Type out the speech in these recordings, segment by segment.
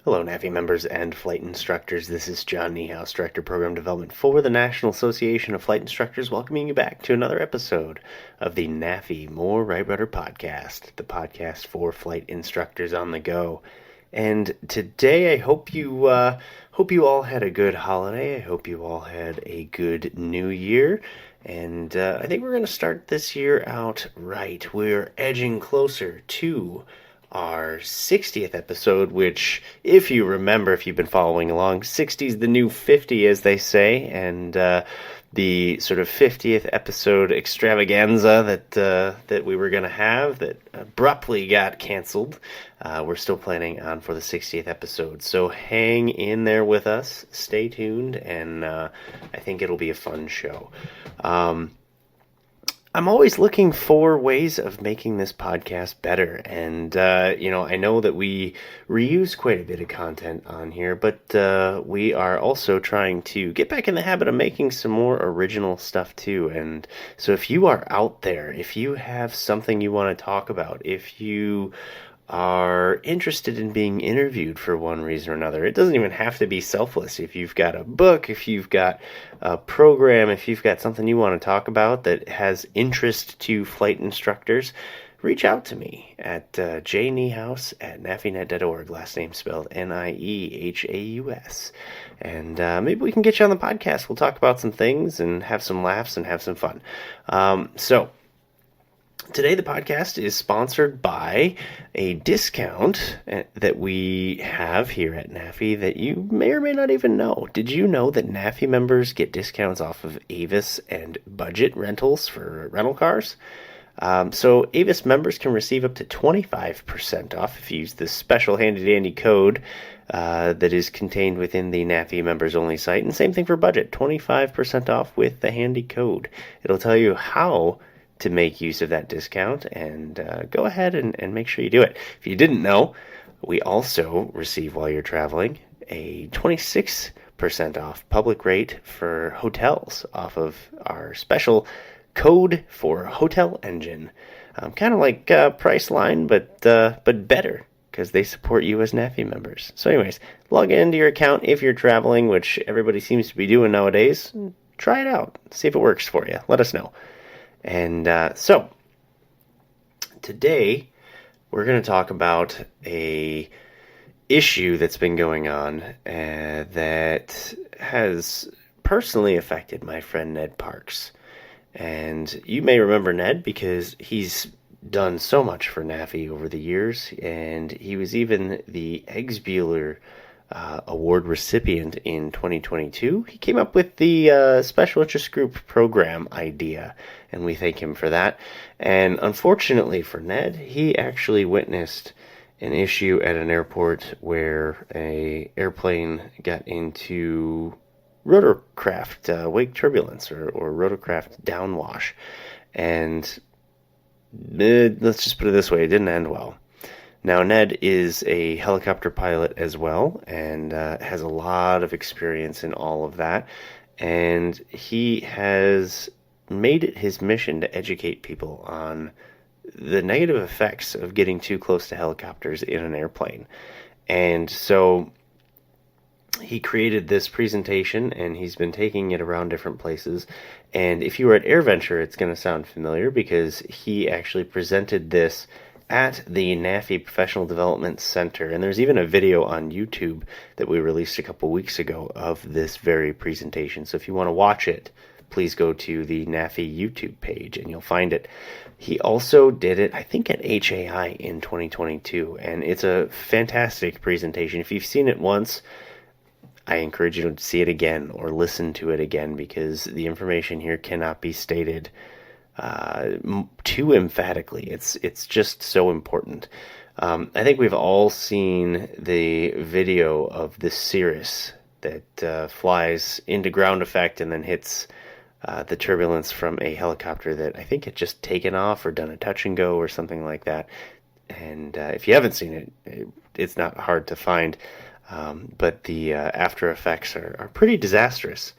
Hello, NAFI members and flight instructors. This is John Niehaus, Director of Program Development for the National Association of Flight Instructors, welcoming you back to another episode of the NAFI More Right Rudder podcast, the podcast for flight instructors on the go. And today, I hope you all had a good holiday. I hope you all had a good new year. And I think we're going to start this year out right. We're edging closer to our 60th episode, which, if you remember, if you've been following along, 60 is the new 50, as they say, and the sort of 50th episode extravaganza that we were going to have that abruptly got canceled. We're still planning on for the 60th episode, so hang in there with us, stay tuned, and I think it'll be a fun show. I'm always looking for ways of making this podcast better. And, I know that we reuse quite a bit of content on here, but we are also trying to get back in the habit of making some more original stuff too. And so if you are out there, if you have something you want to talk about, if you are interested in being interviewed for one reason or another. It doesn't even have to be selfless. If you've got a book, if you've got a program, if you've got something you want to talk about that has interest to flight instructors, reach out to me at jniehaus@nafinet.org, last name spelled Niehaus. And maybe we can get you on the podcast. We'll talk about some things and have some laughs and have some fun. Today, the podcast is sponsored by a discount that we have here at NAFI that you may or may not even know. Did you know that NAFI members get discounts off of Avis and budget rentals for rental cars? So Avis members can receive up to 25% off if you use this special handy-dandy code that is contained within the NAFI members-only site. And same thing for budget, 25% off with the handy code. It'll tell you how to make use of that discount, and go ahead and make sure you do it. If you didn't know, we also receive, while you're traveling, a 26% off public rate for hotels off of our special code for Hotel Engine. Kind of like Priceline, but better, because they support you as NAFI members. So anyways, log into your account if you're traveling, which everybody seems to be doing nowadays. Try it out. See if it works for you. Let us know. And so today we're going to talk about a issue that's been going on that has personally affected my friend Ned Parks. And you may remember Ned because he's done so much for NAFI over the years, and he was even the Eggs Bueller award recipient in 2022. He came up with the special interest group program idea, and we thank him for that. And unfortunately for Ned, he actually witnessed an issue at an airport where a airplane got into rotorcraft wake turbulence or rotorcraft downwash. And let's just put it this way, it didn't end well. Now, Ned is a helicopter pilot as well, and has a lot of experience in all of that. And he has made it his mission to educate people on the negative effects of getting too close to helicopters in an airplane. And so he created this presentation, and he's been taking it around different places. And if you were at AirVenture, it's going to sound familiar because he actually presented this at the NAFI Professional Development Center. And there's even a video on YouTube that we released a couple weeks ago of this very presentation. So if you want to watch it, please go to the NAFI YouTube page and you'll find it. He also did it, I think, at HAI in 2022. And it's a fantastic presentation. If you've seen it once, I encourage you to see it again or listen to it again, because the information here cannot be stated too emphatically. It's just so important. I think we've all seen the video of the Cirrus that flies into ground effect and then hits the turbulence from a helicopter that I think had just taken off or done a touch and go or something like that. And if you haven't seen it, it's not hard to find. But the after effects are pretty disastrous.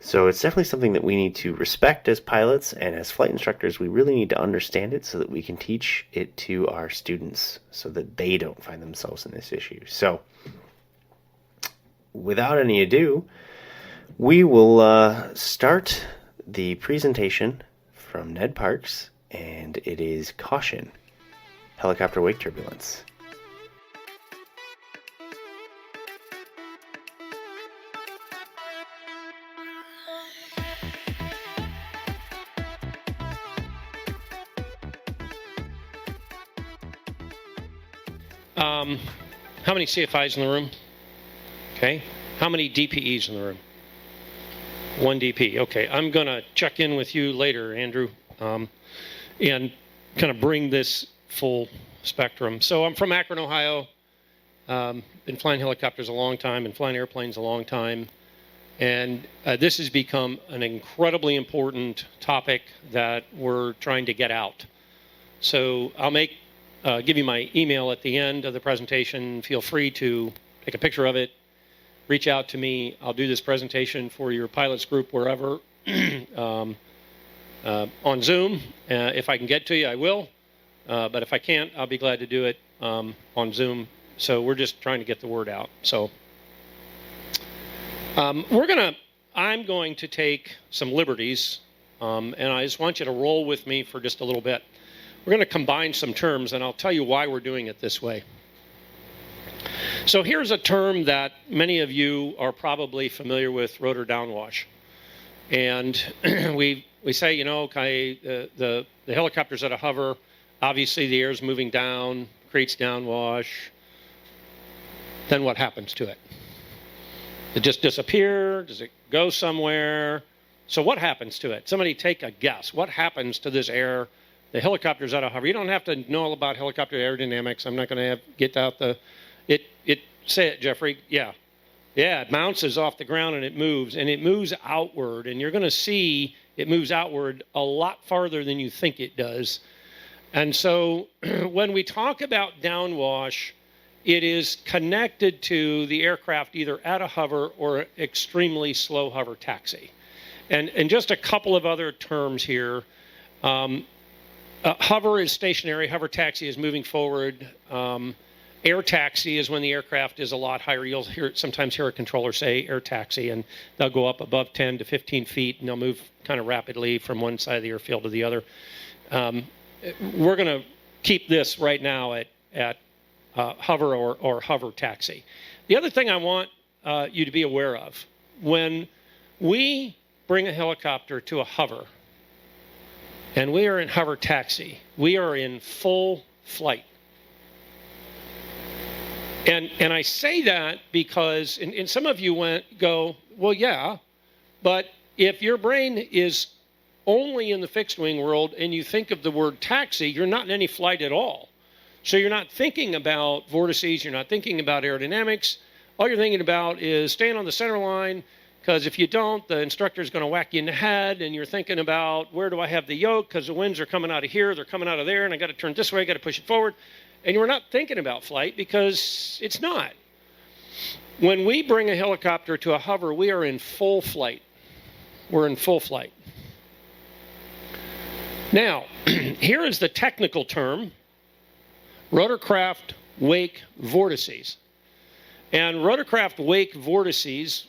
So it's definitely something that we need to respect as pilots, and as flight instructors, we really need to understand it so that we can teach it to our students so that they don't find themselves in this issue. So without any ado, we will start the presentation from Ned Parks, and it is Caution, Helicopter Wake Turbulence. How many CFIs in the room? Okay. How many DPEs in the room? One DP. Okay. I'm going to check in with you later, Andrew, and kind of bring this full spectrum. So I'm from Akron, Ohio. Been flying helicopters a long time, been flying airplanes a long time. And this has become an incredibly important topic that we're trying to get out. So I'll give you my email at the end of the presentation. Feel free to take a picture of it, reach out to me. I'll do this presentation for your pilots group wherever on Zoom. If I can get to you, I will. But if I can't, I'll be glad to do it on Zoom. So we're just trying to get the word out. So I'm going to take some liberties, and I just want you to roll with me for just a little bit. We're going to combine some terms, and I'll tell you why we're doing it this way. So here's a term that many of you are probably familiar with, rotor downwash. And we say, the helicopter's at a hover. Obviously, the air's moving down, creates downwash. Then what happens to it? It just disappear? Does it go somewhere? So what happens to it? Somebody take a guess. What happens to this air? The helicopter's at a hover. You don't have to know all about helicopter aerodynamics. I'm not going to get out say it, Jeffrey. Yeah, it bounces off the ground and it moves outward. And you're going to see it moves outward a lot farther than you think it does. And so when we talk about downwash, it is connected to the aircraft either at a hover or extremely slow hover taxi. And just a couple of other terms here. Hover is stationary. Hover taxi is moving forward. Air taxi is when the aircraft is a lot higher. You'll sometimes hear a controller say air taxi, and they'll go up above 10 to 15 feet, and they'll move kind of rapidly from one side of the airfield to the other. We're going to keep this right now at hover or hover taxi. The other thing I want you to be aware of, when we bring a helicopter to a hover, and we are in hover taxi, we are in full flight. And I say that because, and some of you go, well, yeah, but if your brain is only in the fixed wing world and you think of the word taxi, you're not in any flight at all. So you're not thinking about vortices, you're not thinking about aerodynamics. All you're thinking about is staying on the center line, because if you don't, the instructor is going to whack you in the head, and you're thinking about, where do I have the yoke? Because the winds are coming out of here, they're coming out of there, and I got to turn this way, I got to push it forward. And we're not thinking about flight because it's not. When we bring a helicopter to a hover, we are in full flight. We're in full flight. Now, here is the technical term, rotorcraft wake vortices. And rotorcraft wake vortices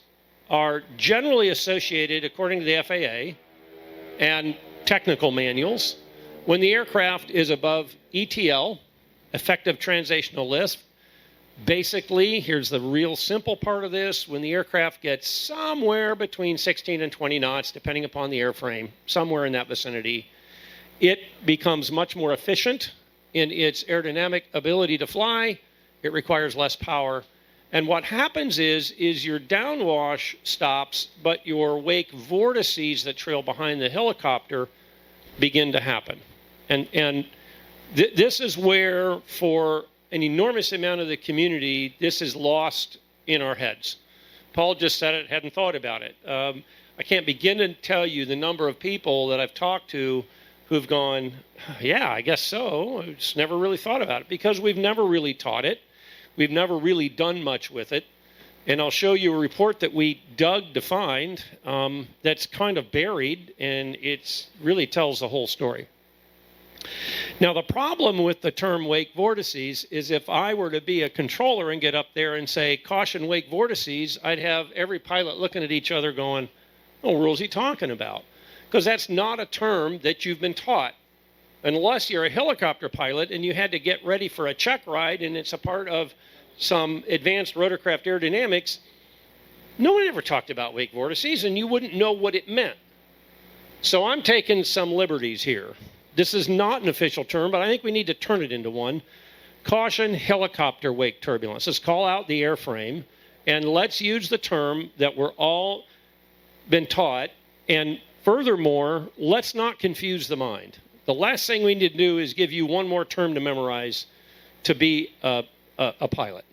are generally associated, according to the FAA and technical manuals, when the aircraft is above ETL, effective translational lift. Basically, here's the real simple part of this. When the aircraft gets somewhere between 16 and 20 knots, depending upon the airframe, somewhere in that vicinity, it becomes much more efficient in its aerodynamic ability to fly. It requires less power. And what happens is your downwash stops, but your wake vortices that trail behind the helicopter begin to happen. And this is where, for an enormous amount of the community, this is lost in our heads. Paul just said it, hadn't thought about it. I can't begin to tell you the number of people that I've talked to who've gone, yeah, I guess so. I just never really thought about it, because we've never really taught it. We've never really done much with it. And I'll show you a report that we dug to find that's kind of buried, and it really tells the whole story. Now, the problem with the term wake vortices is if I were to be a controller and get up there and say, caution wake vortices, I'd have every pilot looking at each other going, what rules he talking about? Because that's not a term that you've been taught. Unless you're a helicopter pilot and you had to get ready for a check ride and it's a part of some advanced rotorcraft aerodynamics, no one ever talked about wake vortices and you wouldn't know what it meant. So I'm taking some liberties here. This is not an official term, but I think we need to turn it into one. Caution helicopter wake turbulence. Let's call out the airframe and let's use the term that we're all been taught. And furthermore, let's not confuse the mind. The last thing we need to do is give you one more term to memorize to be a pilot.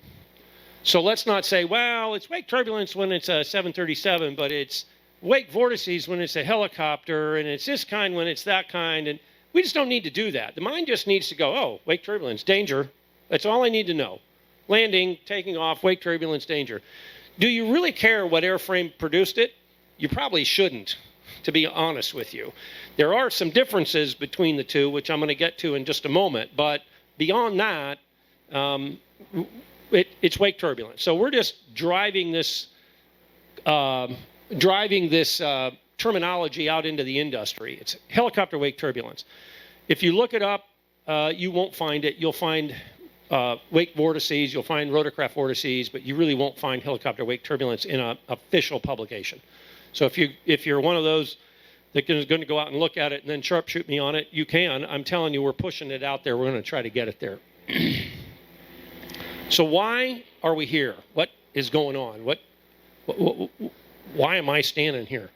So let's not say, well, it's wake turbulence when it's a 737, but it's wake vortices when it's a helicopter, and it's this kind when it's that kind. And we just don't need to do that. The mind just needs to go, oh, wake turbulence, danger. That's all I need to know. Landing, taking off, wake turbulence, danger. Do you really care what airframe produced it? You probably shouldn't, to be honest with you. There are some differences between the two, which I'm going to get to in just a moment. But beyond that, it's wake turbulence. So we're just driving this terminology out into the industry. It's helicopter wake turbulence. If you look it up, you won't find it. You'll find wake vortices, you'll find rotorcraft vortices, but you really won't find helicopter wake turbulence in an official publication. So if you're one of those that is going to go out and look at it and then sharpshoot me on it, you can. I'm telling you, we're pushing it out there. We're going to try to get it there. So why are we here? What is going on? Why am I standing here?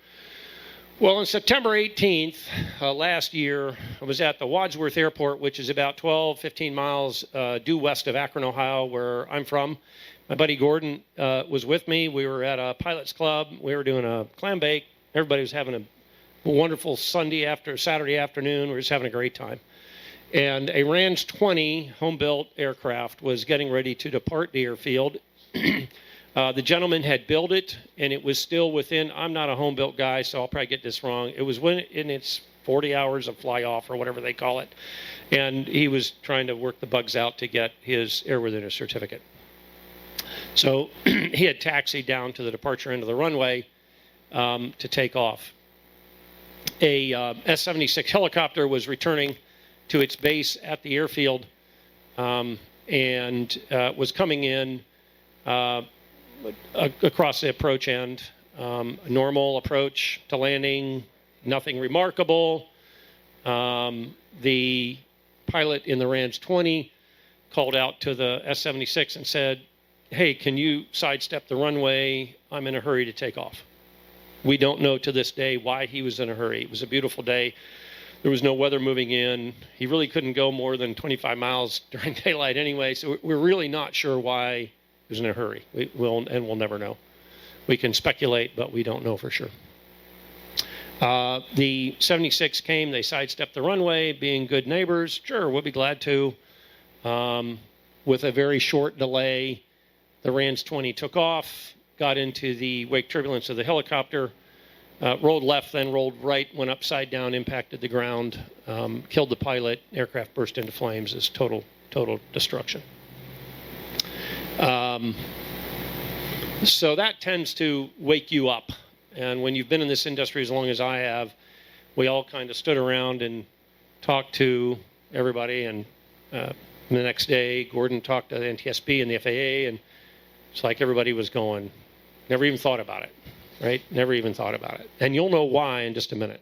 Well, on September 18th last year, I was at the Wadsworth Airport, which is about 12, 15 miles due west of Akron, Ohio, where I'm from. My buddy Gordon was with me. We were at a pilot's club. We were doing a clam bake. Everybody was having a wonderful Saturday afternoon. We were just having a great time. And a RANS 20 home-built aircraft was getting ready to depart the airfield. The gentleman had built it, and it was still within, I'm not a home-built guy, so I'll probably get this wrong. It was in its 40 hours of fly-off or whatever they call it. And he was trying to work the bugs out to get his airworthiness certificate. So he had taxied down to the departure end of the runway to take off. A S-76 helicopter was returning to its base at the airfield and was coming in across the approach end. A normal approach to landing, nothing remarkable. The pilot in the RANS 20 called out to the S-76 and said, hey, can you sidestep the runway? I'm in a hurry to take off. We don't know to this day why he was in a hurry. It was a beautiful day. There was no weather moving in. He really couldn't go more than 25 miles during daylight anyway, so we're really not sure why he was in a hurry. We'll never know. We can speculate, but we don't know for sure. The 76 came. They sidestepped the runway, being good neighbors. Sure, we'll be glad to. With a very short delay, the RANS 20 took off, got into the wake turbulence of the helicopter, rolled left, then rolled right, went upside down, impacted the ground, killed the pilot. Aircraft burst into flames. It's total destruction. So that tends to wake you up. And when you've been in this industry as long as I have, we all kind of stood around and talked to everybody. And the next day, Gordon talked to the NTSB and the FAA, and it's like everybody was going, never even thought about it, right? Never even thought about it. And you'll know why in just a minute.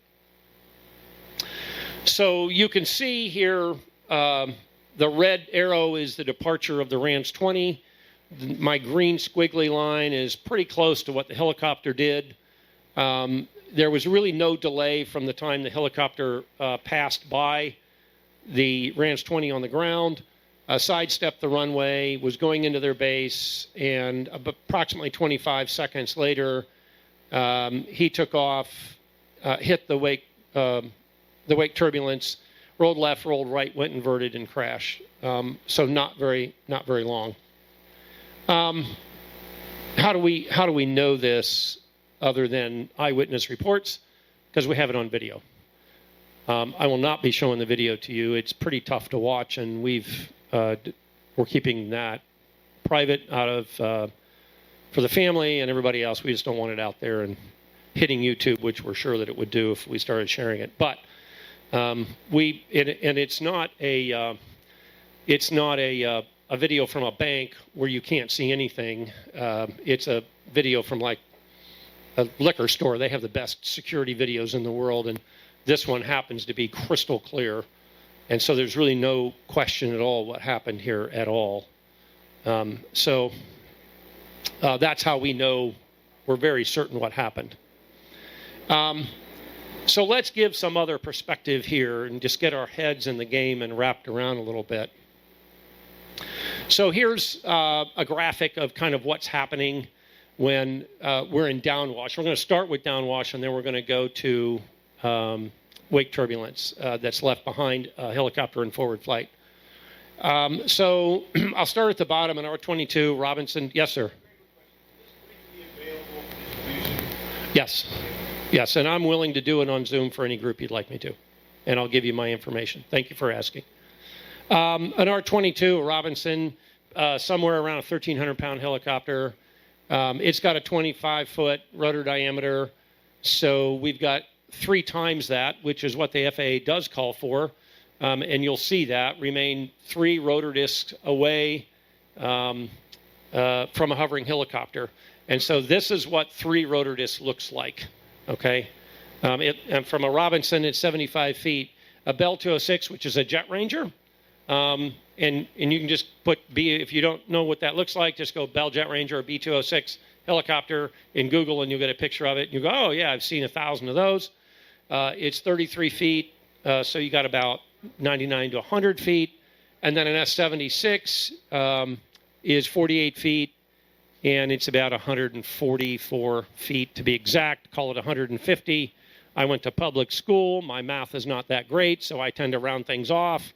So you can see here, the red arrow is the departure of the RANS 20. My green squiggly line is pretty close to what the helicopter did. There was really no delay from the time the helicopter passed by the RANS 20 on the ground, sidestepped the runway, was going into their base, and approximately 25 seconds later, he took off, hit the wake turbulence, rolled left, rolled right, went inverted, and crashed. So not very long. How do we know this other than eyewitness reports? Because we have it on video. I will not be showing the video to you. It's pretty tough to watch, and we're keeping that private out of for the family and everybody else. We just don't want it out there and hitting YouTube, which we're sure that it would do if we started sharing it. But it's not a video from a bank where you can't see anything. It's a video from like a liquor store. They have the best security videos in the world, and this one happens to be crystal clear. And so there's really no question at all what happened here at all. So that's how we know, we're very certain what happened. So let's give some other perspective here and just get our heads in the game and wrapped around a little bit. So here's a graphic of kind of what's happening when we're in downwash. We're going to start with downwash, and then we're going to go to wake turbulence that's left behind a helicopter in forward flight. So I'll start at the bottom in R22, Robinson. Yes, sir. Yes. Yes, and I'm willing to do it on Zoom for any group you'd like me to. And I'll give you my information. Thank you for asking. An R22, Robinson, somewhere around a 1,300-pound helicopter. It's got a 25-foot rotor diameter, so we've got 3 times that, which is what the FAA does call for. And you'll see that remain 3 rotor discs away from a hovering helicopter. And so this is what 3 rotor discs looks like, okay? And from a Robinson, it's 75 feet. A Bell 206, which is a Jet Ranger, and you can just put B, if you don't know what that looks like, just go Bell Jet Ranger or B206 helicopter in Google, and you'll get a picture of it. And you go, oh, yeah, I've seen 1,000 of those. It's 33 feet, so you got about 99 to 100 feet. And then an S-76 is 48 feet, and it's about 144 feet to be exact. Call it 150. I went to public school. My math is not that great, so I tend to round things off.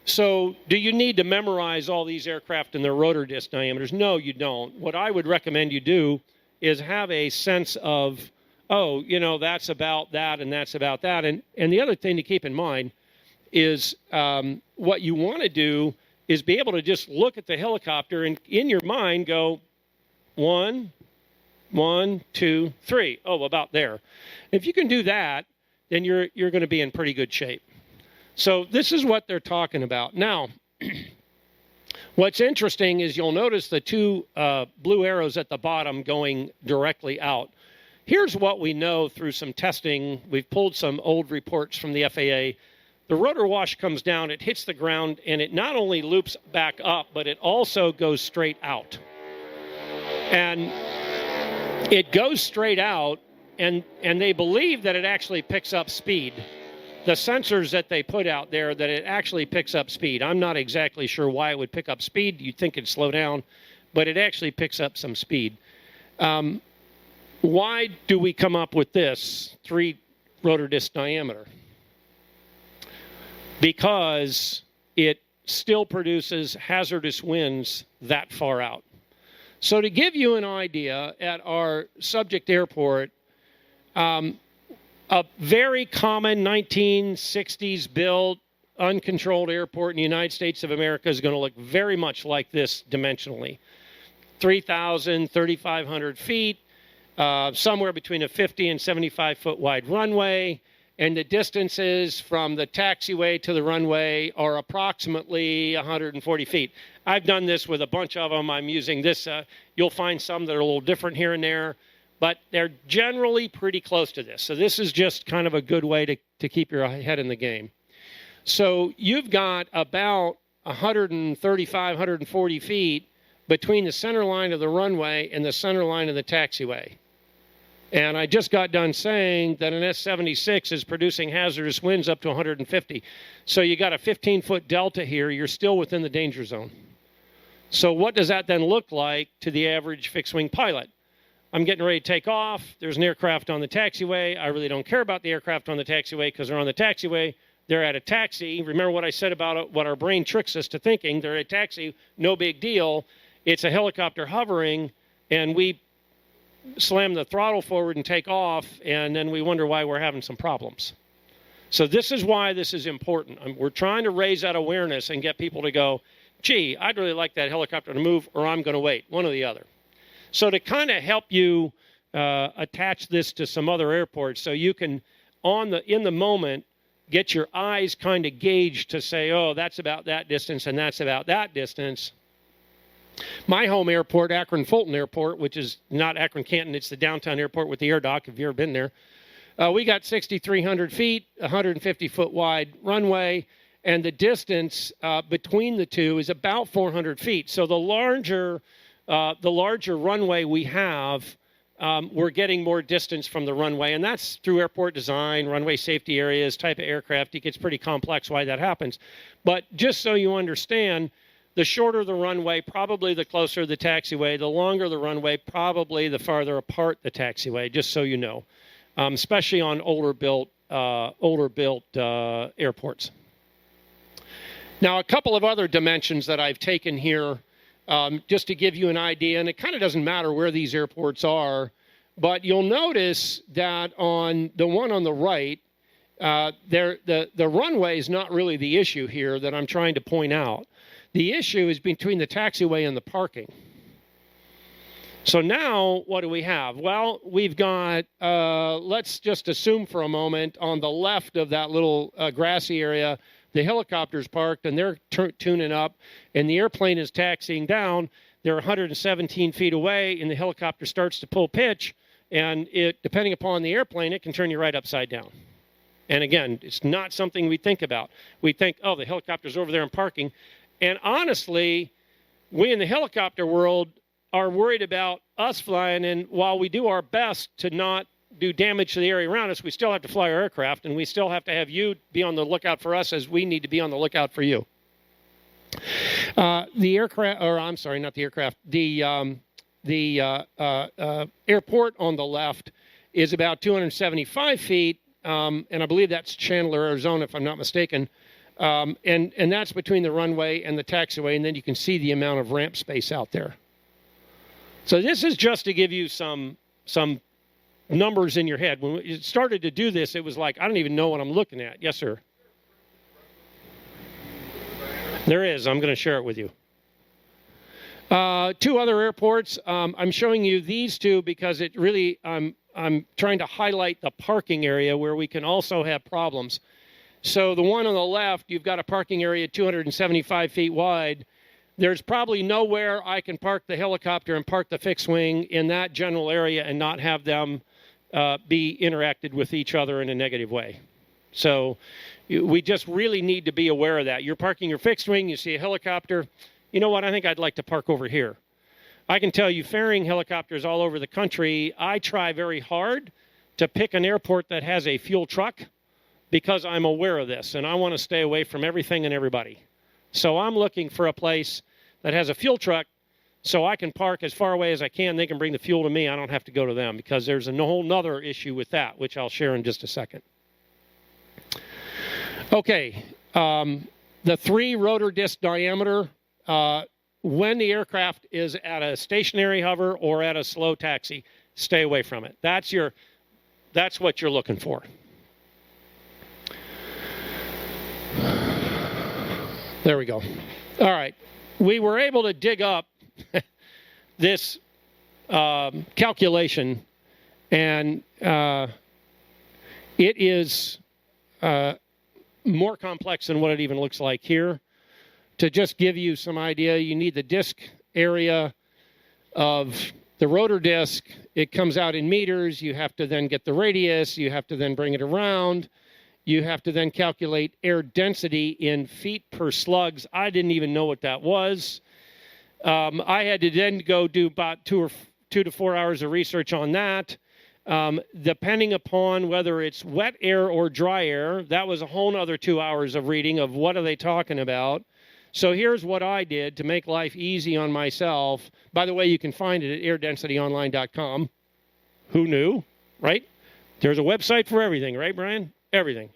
So do you need to memorize all these aircraft and their rotor disc diameters? No, you don't. What I would recommend you do is have a sense of, oh, you know, that's about that and that's about that. And the other thing to keep in mind is what you want to do is be able to just look at the helicopter and in your mind go 1, 2, 3. Oh, about there. If you can do that, then you're going to be in pretty good shape. So this is what they're talking about. Now, what's interesting is you'll notice the 2 blue arrows at the bottom going directly out. Here's what we know through some testing. We've pulled some old reports from the FAA. The rotor wash comes down, it hits the ground, and it not only loops back up, but it also goes straight out. And it goes straight out, and they believe that it actually picks up speed. The sensors that they put out there, that it actually picks up speed. I'm not exactly sure why it would pick up speed. You'd think it'd slow down, but it actually picks up some speed. Why do we come up with this 3 rotor disc diameter? Because it still produces hazardous winds that far out. So to give you an idea, at our subject airport, a very common 1960s built uncontrolled airport in the United States of America is going to look very much like this dimensionally. 3,000, 3,500 feet, somewhere between a 50 and 75 foot wide runway, and the distances from the taxiway to the runway are approximately 140 feet. I've done this with a bunch of them. I'm using this. You'll find some that are a little different here and there, but they're generally pretty close to this. So this is just kind of a good way to keep your head in the game. So you've got about 135, 140 feet between the center line of the runway and the center line of the taxiway. And I just got done saying that an S-76 is producing hazardous winds up to 150. So you got a 15-foot delta here. You're still within the danger zone. So what does that then look like to the average fixed-wing pilot? I'm getting ready to take off. There's an aircraft on the taxiway. I really don't care about the aircraft on the taxiway because they're on the taxiway. They're at a taxi. Remember what I said about what our brain tricks us to thinking. They're at a taxi. No big deal. It's a helicopter hovering, and we slam the throttle forward and take off, and then we wonder why we're having some problems. So this is why this is important. We're trying to raise that awareness and get people to go, gee, I'd really like that helicopter to move, or I'm going to wait, one or the other. So to kind of help you attach this to some other airports so you can, in the moment, get your eyes kind of gauged to say, oh, that's about that distance and that's about that distance. My home airport, Akron-Fulton Airport, which is not Akron-Canton, it's the downtown airport with the air dock, if you've ever been there. We got 6,300 feet, 150-foot wide runway, and the distance between the two is about 400 feet. So the larger runway we have, we're getting more distance from the runway, and that's through airport design, runway safety areas, type of aircraft. It gets pretty complex why that happens. But just so you understand, the shorter the runway, probably the closer the taxiway. The longer the runway, probably the farther apart the taxiway, just so you know, especially on older built airports. Now, a couple of other dimensions that I've taken here just to give you an idea, and it kind of doesn't matter where these airports are, but you'll notice that on the one on the right, the runway is not really the issue here that I'm trying to point out. The issue is between the taxiway and the parking. So now, what do we have? Well, we've got, let's just assume for a moment, on the left of that little grassy area, the helicopter's parked, and they're tuning up, and the airplane is taxiing down. They're 117 feet away, and the helicopter starts to pull pitch, and depending upon the airplane, it can turn you right upside down. And again, it's not something we think about. We think, oh, the helicopter's over there and parking. And honestly, we in the helicopter world are worried about us flying, and while we do our best to not do damage to the area around us, we still have to fly our aircraft, and we still have to have you be on the lookout for us as we need to be on the lookout for you. The aircraft, or I'm sorry, not the aircraft, the airport on the left is about 275 feet, and I believe that's Chandler, Arizona, if I'm not mistaken. And that's between the runway and the taxiway, and then you can see the amount of ramp space out there. So this is just to give you some numbers in your head. When we started to do this, it was like, I don't even know what I'm looking at. Yes, sir. There is. I'm going to share it with you. Two other airports. I'm showing you these two because it really, I'm trying to highlight the parking area where we can also have problems. So the one on the left, you've got a parking area 275 feet wide. There's probably nowhere I can park the helicopter and park the fixed wing in that general area and not have them be interacted with each other in a negative way. So we just really need to be aware of that. You're parking your fixed wing, you see a helicopter. You know what, I think I'd like to park over here. I can tell you, ferrying helicopters all over the country, I try very hard to pick an airport that has a fuel truck, because I'm aware of this, and I want to stay away from everything and everybody. So I'm looking for a place that has a fuel truck so I can park as far away as I can. They can bring the fuel to me. I don't have to go to them, because there's a whole nother issue with that, which I'll share in just a second. Okay, the 3 rotor disc diameter, when the aircraft is at a stationary hover or at a slow taxi, stay away from it. That's what you're looking for. There we go. All right. We were able to dig up this calculation, and it is more complex than what it even looks like here. To just give you some idea, you need the disc area of the rotor disc. It comes out in meters. You have to then get the radius. You have to then bring it around. You have to then calculate air density in feet per slugs. I didn't even know what that was. I had to then go do about 2 to 4 hours of research on that. Depending upon whether it's wet air or dry air, that was a whole other 2 hours of reading of what are they talking about. So here's what I did to make life easy on myself. By the way, you can find it at airdensityonline.com. Who knew, right? There's a website for everything, right, Brian? Everything.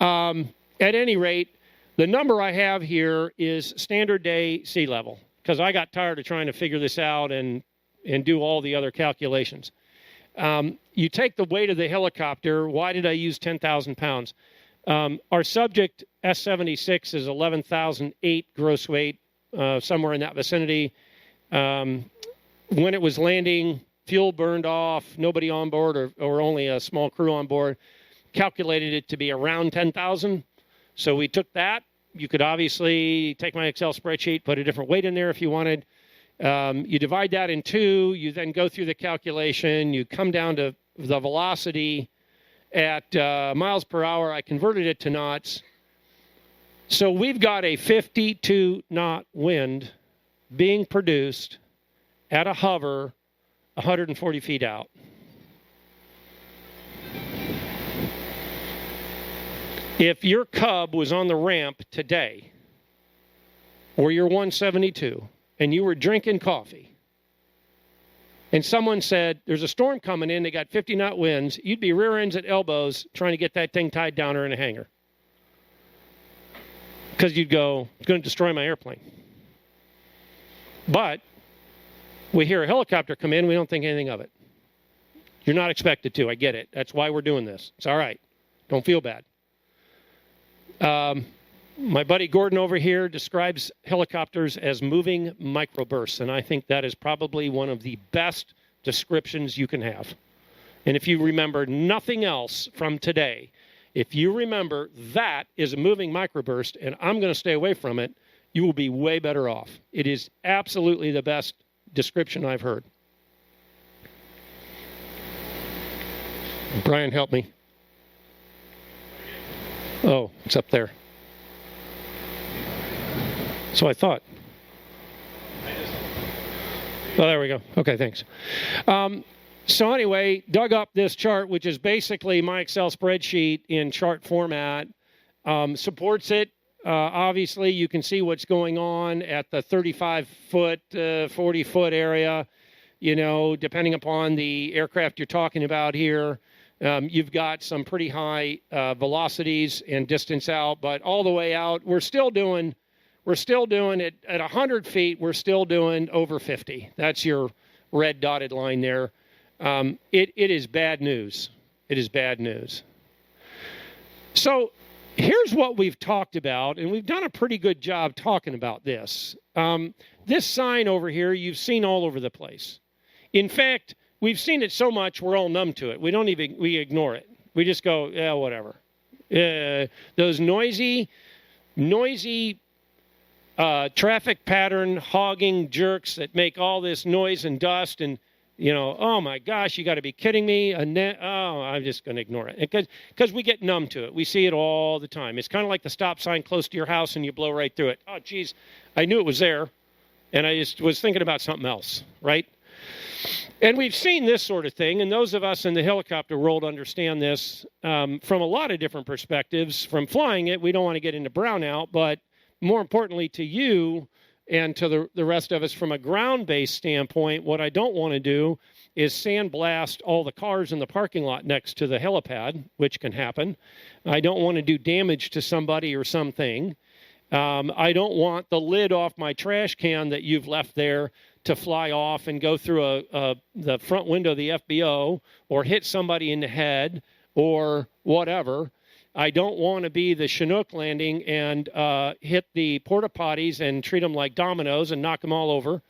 At any rate, the number I have here is standard day sea level, because I got tired of trying to figure this out and do all the other calculations. You take the weight of the helicopter. Why did I use 10,000 pounds? Our subject, S-76, is 11,008 gross weight, somewhere in that vicinity. When it was landing, fuel burned off, nobody on board or only a small crew on board, calculated it to be around 10,000. So we took that. You could obviously take my Excel spreadsheet, put a different weight in there if you wanted. You divide that in two. You then go through the calculation. You come down to the velocity at miles per hour. I converted it to knots. So we've got a 52 knot wind being produced at a hover 140 feet out. If your Cub was on the ramp today, or your 172, and you were drinking coffee, and someone said, there's a storm coming in, they got 50 knot winds, you'd be rear ends at elbows trying to get that thing tied down or in a hangar. Because you'd go, it's going to destroy my airplane. But we hear a helicopter come in, we don't think anything of it. You're not expected to, I get it. That's why we're doing this. It's all right. Don't feel bad. My buddy Gordon over here describes helicopters as moving microbursts, and I think that is probably one of the best descriptions you can have. And if you remember nothing else from today, if you remember that is a moving microburst, and I'm going to stay away from it, you will be way better off. It is absolutely the best description I've heard. Brian, help me. Oh, it's up there. So I thought. Oh, there we go. Okay, thanks. So anyway, dug up this chart, which is basically my Excel spreadsheet in chart format. Supports it. Obviously, you can see what's going on at the 35-foot, 40-foot area, you know, depending upon the aircraft you're talking about here. You've got some pretty high velocities and distance out, but all the way out, we're still doing it at 100 feet, we're still doing over 50. That's your red dotted line there. It is bad news. It is bad news. So here's what we've talked about, and we've done a pretty good job talking about this. This sign over here, you've seen all over the place. In fact, we've seen it so much, we're all numb to it. We ignore it. We just go, yeah, whatever. Those noisy traffic pattern hogging jerks that make all this noise and dust and, you know, oh my gosh, you got to be kidding me. I'm just going to ignore it. Because we get numb to it. We see it all the time. It's kind of like the stop sign close to your house and you blow right through it. Oh, geez, I knew it was there. And I just was thinking about something else, right? And we've seen this sort of thing, and those of us in the helicopter world understand this from a lot of different perspectives. From flying it, we don't want to get into brownout, but more importantly to you and to the rest of us from a ground-based standpoint, what I don't want to do is sandblast all the cars in the parking lot next to the helipad, which can happen. I don't want to do damage to somebody or something. I don't want the lid off my trash can that you've left there to fly off and go through the front window of the FBO or hit somebody in the head or whatever. I don't want to be the Chinook landing and hit the porta potties and treat them like dominoes and knock them all over.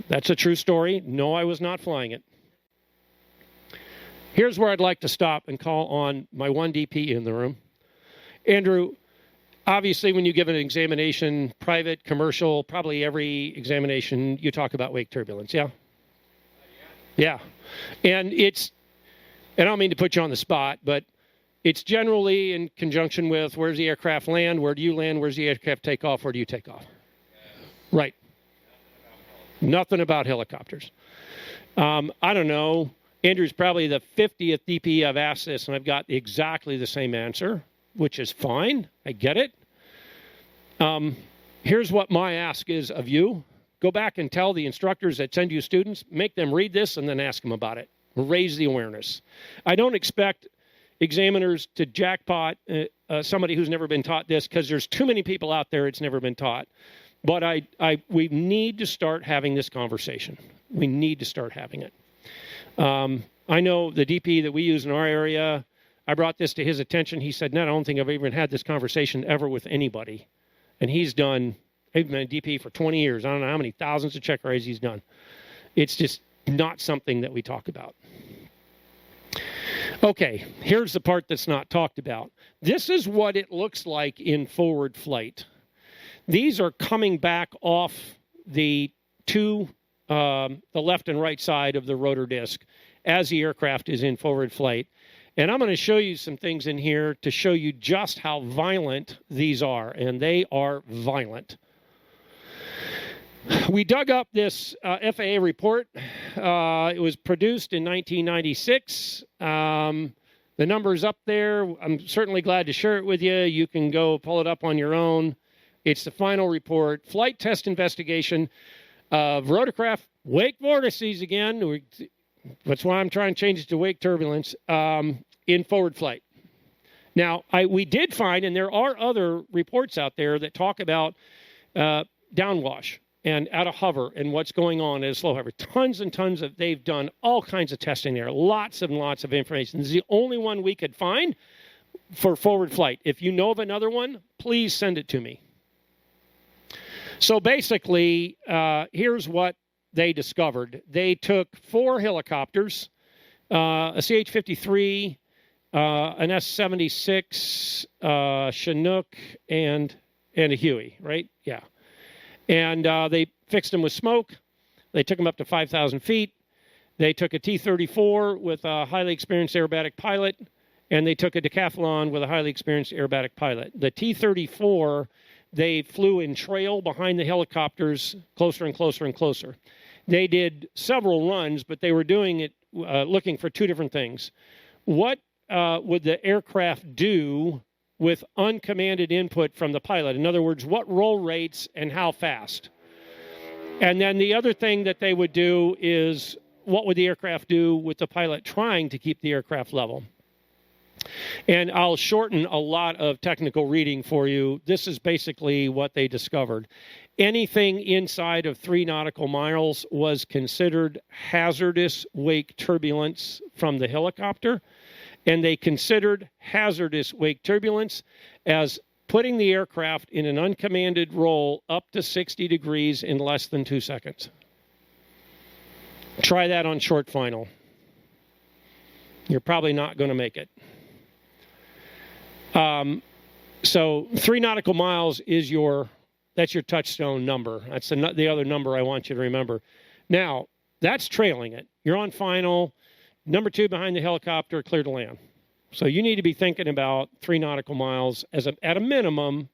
That's a true story. No, I was not flying it. Here's where I'd like to stop and call on my one DP in the room. Andrew, obviously, when you give an examination, private, commercial, probably every examination, you talk about wake turbulence, yeah? Yeah. And I don't mean to put you on the spot, but it's generally in conjunction with where's the aircraft land, where do you land, where's the aircraft take off, where do you take off? Right. Nothing about helicopters. I don't know. Andrew's probably the 50th DP I've asked this, and I've got exactly the same answer, which is fine. I get it. Here's what my ask is of you. Go back and tell the instructors that send you students, make them read this and then ask them about it. Raise the awareness. I don't expect examiners to jackpot somebody who's never been taught this because there's too many people out there it's never been taught. But we need to start having this conversation. We need to start having it. I know the DP that we use in our area, I brought this to his attention. He said, "No, I don't think I've even had this conversation ever with anybody." And he's been a DP for 20 years. I don't know how many thousands of check rides he's done. It's just not something that we talk about. Okay, here's the part that's not talked about. This is what it looks like in forward flight. These are coming back off the left and right side of the rotor disc as the aircraft is in forward flight. And I'm going to show you some things in here to show you just how violent these are, and they are violent. We dug up this FAA report. It was produced in 1996. The number's up there. I'm certainly glad to share it with you. You can go pull it up on your own. It's the final report. Flight test investigation of rotorcraft wake vortices again. That's why I'm trying to change it to wake turbulence in forward flight. Now, we did find, and there are other reports out there that talk about downwash and out of hover and what's going on at a slow hover. Tons and tons of, they've done all kinds of testing there. Lots and lots of information. This is the only one we could find for forward flight. If you know of another one, please send it to me. So basically, here's what they discovered. They took 4 helicopters, a CH-53, an S-76, Chinook, and a Huey, right? Yeah. And they fixed them with smoke. They took them up to 5,000 feet. They took a T-34 with a highly experienced aerobatic pilot, and they took a decathlon with a highly experienced aerobatic pilot. The T-34, they flew in trail behind the helicopters closer and closer and closer. They did several runs, but they were doing it looking for 2 different things. What would the aircraft do with uncommanded input from the pilot? In other words, what roll rates and how fast? And then the other thing that they would do is, what would the aircraft do with the pilot trying to keep the aircraft level? And I'll shorten a lot of technical reading for you. This is basically what they discovered. Anything inside of 3 nautical miles was considered hazardous wake turbulence from the helicopter. And they considered hazardous wake turbulence as putting the aircraft in an uncommanded roll up to 60 degrees in less than 2 seconds. Try that on short final. You're probably not going to make it. So 3 nautical miles is that's your touchstone number. That's the other number I want you to remember. Now, that's trailing it. You're on final. Number 2 behind the helicopter, clear to land. So you need to be thinking about 3 nautical miles as at a minimum.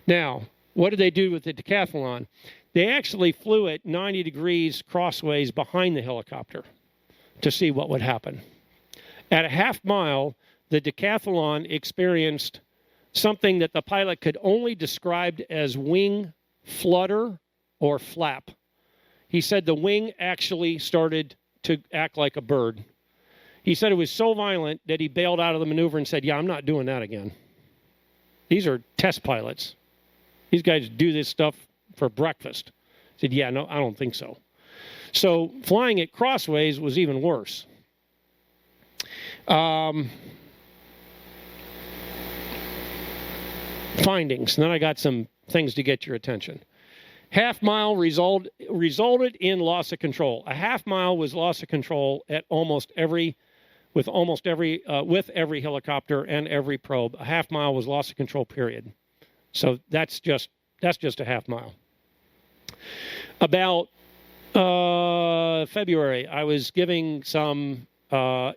Now, what did they do with the decathlon? They actually flew it 90 degrees crossways behind the helicopter to see what would happen. At a half mile, the decathlon experienced something that the pilot could only describe as wing flutter or flap. He said the wing actually started to act like a bird. He said it was so violent that he bailed out of the maneuver and said, "Yeah, I'm not doing that again." These are test pilots. These guys do this stuff for breakfast. He said, "Yeah, no, I don't think so." So flying it crossways was even worse. Findings. And then I got some things to get your attention. Half mile resulted in loss of control. A half mile was loss of control at with every helicopter and every probe. A half mile was loss of control, period. So that's just a half mile. About February, I was giving some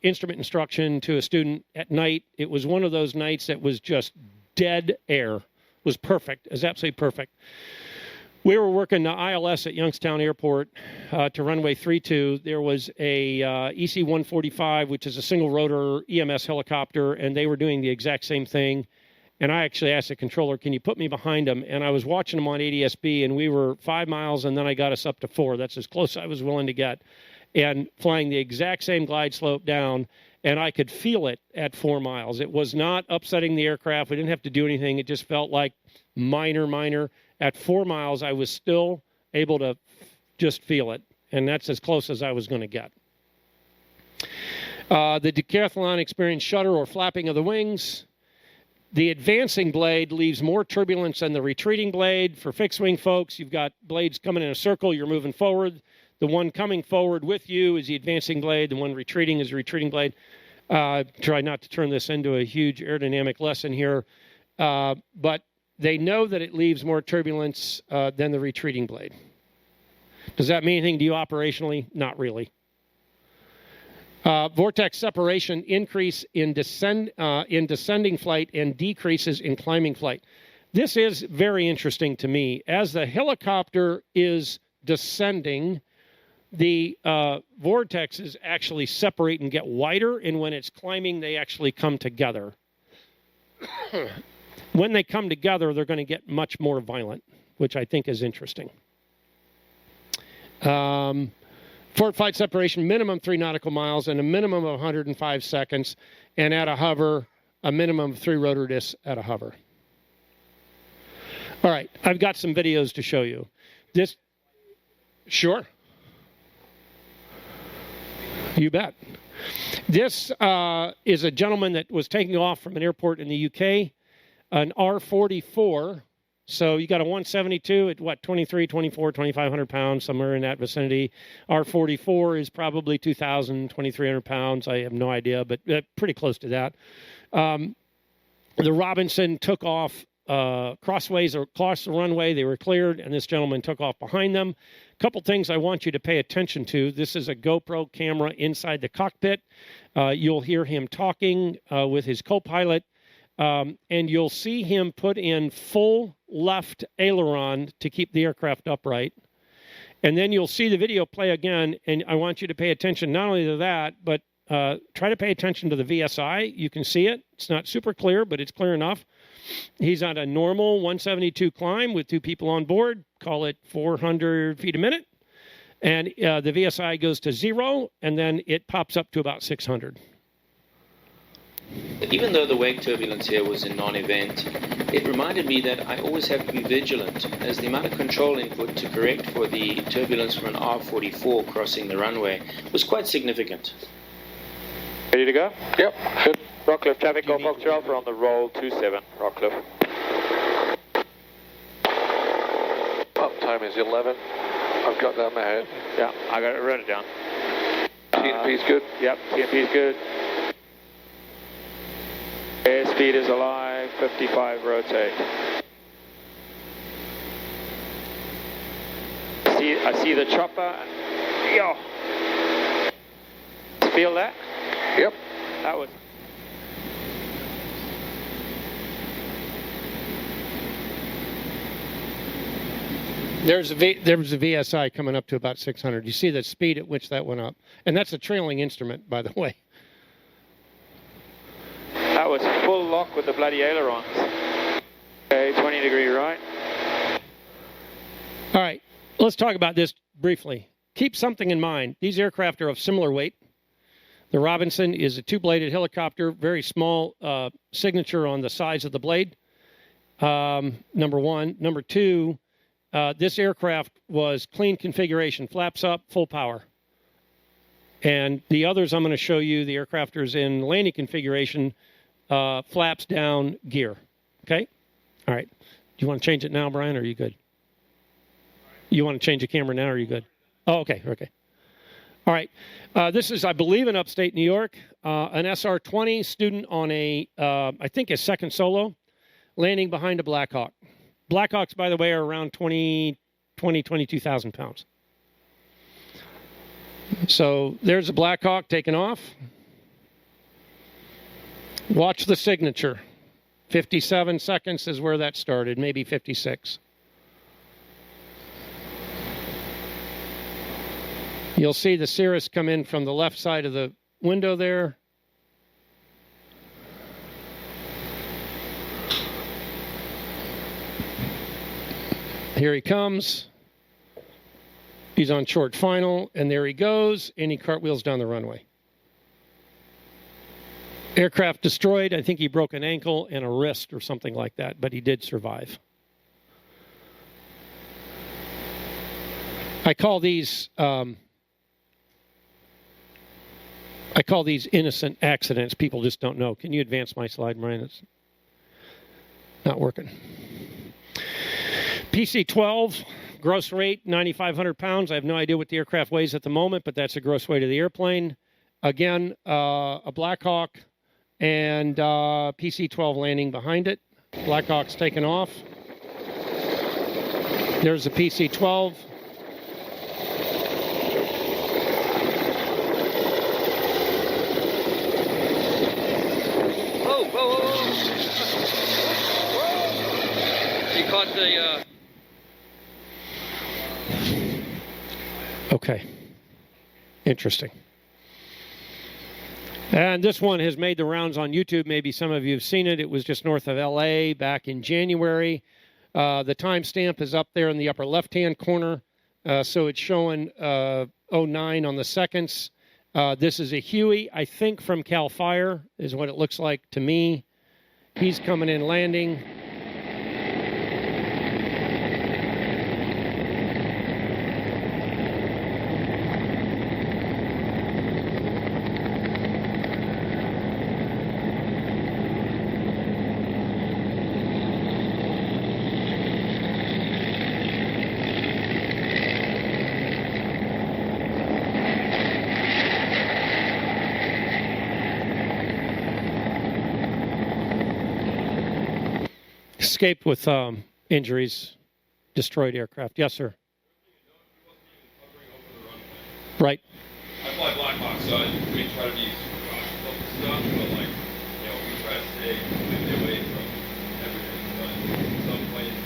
instrument instruction to a student at night. It was one of those nights that was just dead air. It was perfect. It was absolutely perfect. We were working the ILS at Youngstown Airport to runway 32. There was a EC-145, which is a single rotor EMS helicopter, and they were doing the exact same thing. And I actually asked the controller, "Can you put me behind them?" And I was watching them on ADS-B, and we were 5 miles, and then I got us up to 4. That's as close as I was willing to get. And flying the exact same glide slope down, and I could feel it at 4 miles. It was not upsetting the aircraft. We didn't have to do anything. It just felt like minor. At 4 miles, I was still able to just feel it. and that's as close as I was going to get. The decathlon experienced shudder or flapping of the wings. The advancing blade leaves more turbulence than the retreating blade. For fixed-wing folks, you've got blades coming in a circle. You're moving forward. The one coming forward with you is the advancing blade. The one retreating is the retreating blade. Try not to turn this into a huge aerodynamic lesson here. But they know that it leaves more turbulence than the retreating blade. Does that mean anything to you operationally? Not really. Vortex separation increase in descending flight and decreases in climbing flight. This is very interesting to me. As the helicopter is descending, the vortexes actually separate and get wider, and when it's climbing, they actually come together. When they come together, they're going to get much more violent, which I think is interesting. Forward flight separation, minimum 3 nautical miles and a minimum of 105 seconds. And at a hover, a minimum of 3 rotor discs at a hover. All right, I've got some videos to show you. This, sure. You bet. This is a gentleman that was taking off from an airport in the UK, an R-44. So you got a 172 at what, 23, 24, 2,500 pounds, somewhere in that vicinity. R-44 is probably 2,000, 2,300 pounds. I have no idea, but pretty close to that. The Robinson took off crossways or across the runway. They were cleared, and this gentleman took off behind them. A couple things I want you to pay attention to. This is a GoPro camera inside the cockpit. You'll hear him talking with his co-pilot. And you'll see him put in full left aileron to keep the aircraft upright. And then you'll see the video play again, and I want you to pay attention not only to that, but try to pay attention to the VSI. You can see it. It's not super clear, but it's clear enough. He's on a normal 172 climb with 2 people on board, call it 400 feet a minute. And the VSI goes to 0, and then it pops up to about 600. Even though the wake turbulence here was a non-event, it reminded me that I always have to be vigilant, as the amount of control input to correct for the turbulence from an R-44 crossing the runway was quite significant. Ready to go? Yep. Good. Rockcliffe traffic, Golf Fox Alpha on the roll 27, Rockcliffe. Pump time is 11. I've got that in my head. Yeah, I got it, wrote it down. TNP's good? Yep, TNP's good. Airspeed is alive, 55 rotate. I see the chopper. Yo! Feel that? Yep. That was... There was a VSI coming up to about 600. You see the speed at which that went up. And that's a trailing instrument, by the way. That was full lock with the bloody ailerons. Okay, 20 degree right. All right, let's talk about this briefly. Keep something in mind. These aircraft are of similar weight. The Robinson is a 2-bladed helicopter, very small signature on the size of the blade, number one. Number two, this aircraft was clean configuration, flaps up, full power. And the others I'm going to show you, the aircrafters in landing configuration, flaps down, gear. Okay? All right. Do you want to change it now, Brian, or are you good? You want to change the camera now, or are you good? Oh, okay. Okay. All right. This is, I believe, in upstate New York, an SR-20 student on a, I think, a second solo, landing behind a Black Hawk. Black Hawks, by the way, are around 22,000 pounds. So there's a Black Hawk taking off. Watch the signature. 57 seconds is where that started, maybe 56. You'll see the Cirrus come in from the left side of the window there. Here he comes. He's on short final, and there he goes, and he cartwheels down the runway. Aircraft destroyed. I think he broke an ankle and a wrist or something like that, but he did survive. I call these innocent accidents. People just don't know. Can you advance my slide, Brian? It's not working. PC-12, gross weight, 9,500 pounds. I have no idea what the aircraft weighs at the moment, but that's the gross weight of the airplane. Again, a Black Hawk and PC-12 landing behind it. Black Hawk's taken off. There's the PC-12. You caught the... Okay. Interesting. And this one has made the rounds on YouTube. Maybe some of you have seen it. It was just north of LA back in January. The timestamp is up there in the upper left-hand corner. So it's showing 09 on the seconds. This is a Huey, I think from Cal Fire is what it looks like to me. He's coming in landing. Escaped with injuries, destroyed aircraft. Yes, sir. Right. I fly Black Hawk, so we try to be cautious of the stuff, but like, we try to stay completely away from everything. But some planes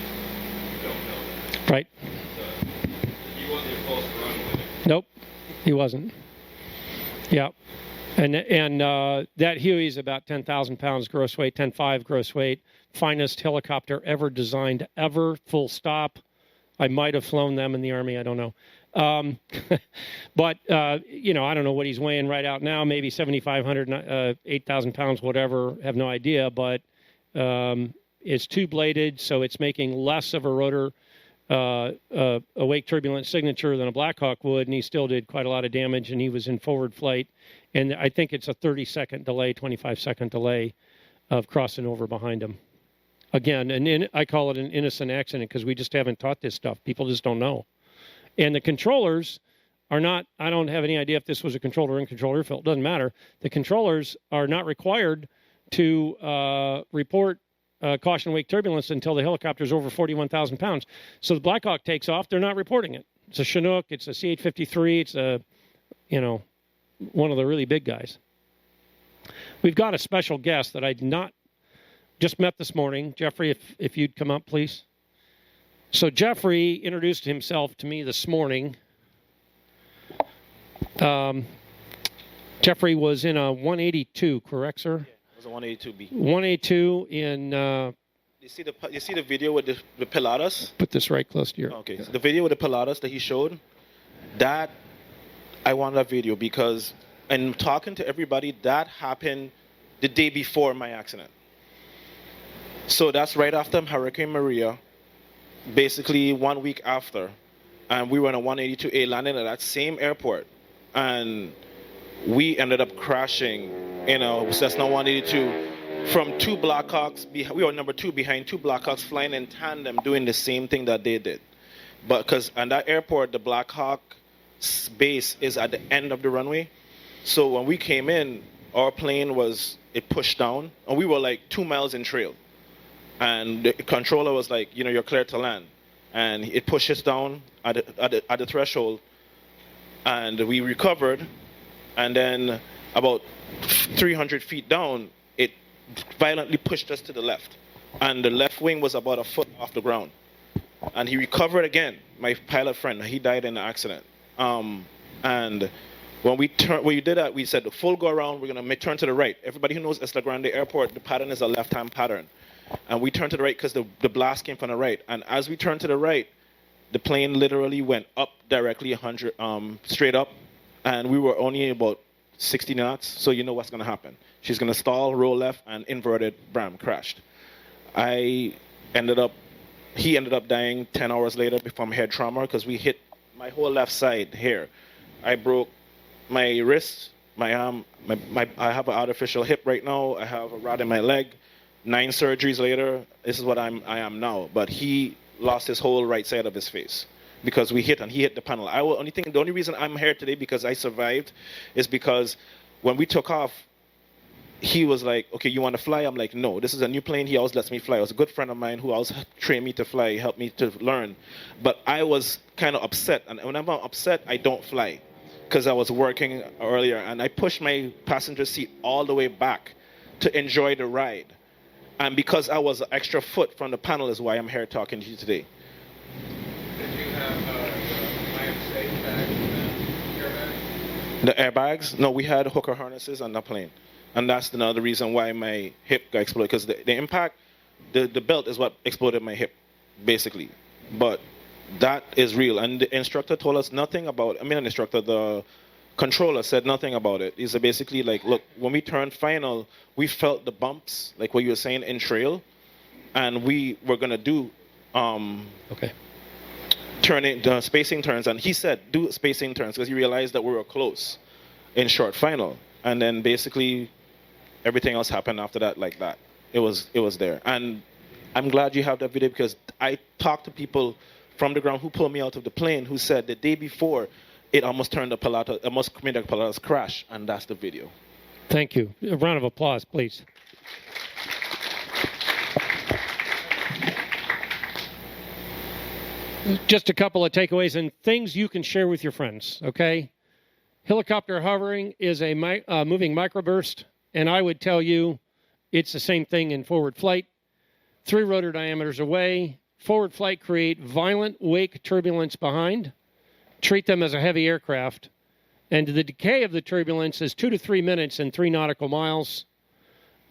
don't know that. Right. So he wasn't even close to runway. Nope, he wasn't. Yeah. And that Huey is about 10,000 pounds gross weight, 10.5 gross weight. Finest helicopter ever designed, ever, full stop. I might have flown them in the Army, I don't know. But, I don't know what he's weighing right out now, maybe 7,500, 8,000 pounds, whatever, have no idea. But it's two-bladed, so it's making less of a rotor wake turbulence signature than a Black Hawk would, and he still did quite a lot of damage, and he was in forward flight. And I think it's a 30-second delay, 25-second delay of crossing over behind him. Again, I call it an innocent accident because we just haven't taught this stuff. People just don't know. And the controllers are not, I don't have any idea if this was a controlled or uncontrolled airfield. It doesn't matter. The controllers are not required to report caution wake turbulence until the helicopter is over 41,000 pounds. So the Black Hawk takes off. They're not reporting it. It's a Chinook. It's a CH-53. It's a, one of the really big guys. We've got a special guest that I did not just met this morning. Jeffrey, if you'd come up, please. So Jeffrey introduced himself to me this morning. Jeffrey was in a 182, correct, sir? Yeah, it was a 182B. 182 in... You see the video with the Pilatus? Put this right close to your... Okay, so the video with the Pilatus that he showed, that, I want that video because, and talking to everybody, that happened the day before my accident. So that's right after Hurricane Maria, basically 1 week after. And we were on a 182A landing at that same airport. And we ended up crashing in a Cessna 182 from two Black Hawks. We were number two behind two Black Hawks flying in tandem doing the same thing that they did. But because on that airport, the Black Hawk base is at the end of the runway. So when we came in, our plane it pushed down. And we were like 2 miles in trail. And the controller was like, you're clear to land. And it pushes down at the threshold. And we recovered. And then about 300 feet down, it violently pushed us to the left. And the left wing was about a foot off the ground. And he recovered again, my pilot friend. He died in the accident. And when we did that, we said the full go around, we're going to turn to the right. Everybody who knows Isla Grande Airport, the pattern is a left-hand pattern. And we turned to the right because the blast came from the right. And as we turned to the right, the plane literally went up directly 100, straight up. And we were only about 60 knots, so you know what's going to happen. She's going to stall, roll left, and inverted, bam, crashed. He ended up dying 10 hours later from head trauma because we hit my whole left side here. I broke my wrist, my arm, I have an artificial hip right now. I have a rod in my leg. 9 surgeries later, this is what I am now. But he lost his whole right side of his face because we hit and he hit the panel. The only reason I'm here today because I survived is because when we took off, he was like, okay, you want to fly? I'm like, no, this is a new plane. He always lets me fly. It was a good friend of mine who always trained me to fly, helped me to learn. But I was kind of upset. And whenever I'm upset, I don't fly because I was working earlier. And I pushed my passenger seat all the way back to enjoy the ride. And because I was an extra foot from the panel is why I'm here talking to you today. Did you have the fire safe bags and airbags? The airbags? No, we had hooker harnesses on the plane. And that's another reason why my hip got exploded. Because the impact, the belt is what exploded my hip, basically. But that is real. And the instructor told us nothing about, the controller said nothing about it. He said basically like, look, when we turned final, we felt the bumps, like what you were saying, in trail. And we were going to do spacing turns. And he said, do spacing turns because he realized that we were close in short final. And then basically everything else happened after that like that. It was there. And I'm glad you have that video because I talked to people from the ground who pulled me out of the plane who said the day before it almost made the Pilatus crash, and that's the video. Thank you. A round of applause, please. Just a couple of takeaways and things you can share with your friends, okay? Helicopter hovering is a moving microburst, and I would tell you it's the same thing in forward flight. 3 rotor diameters away. Forward flight create violent wake turbulence behind. Treat them as a heavy aircraft. And the decay of the turbulence is 2 to 3 minutes and 3 nautical miles.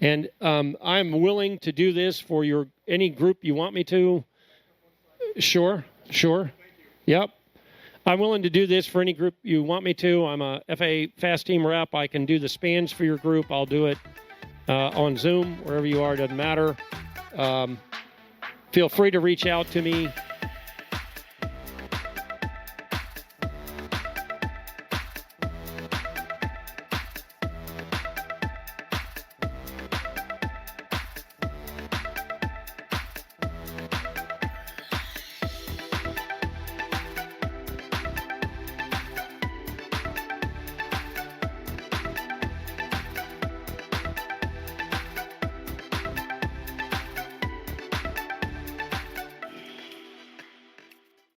And I'm willing to do this for any group you want me to. Sure. Yep. I'm willing to do this for any group you want me to. I'm a FAA Fast Team rep. I can do the spans for your group. I'll do it on Zoom, wherever you are, doesn't matter. Feel free to reach out to me.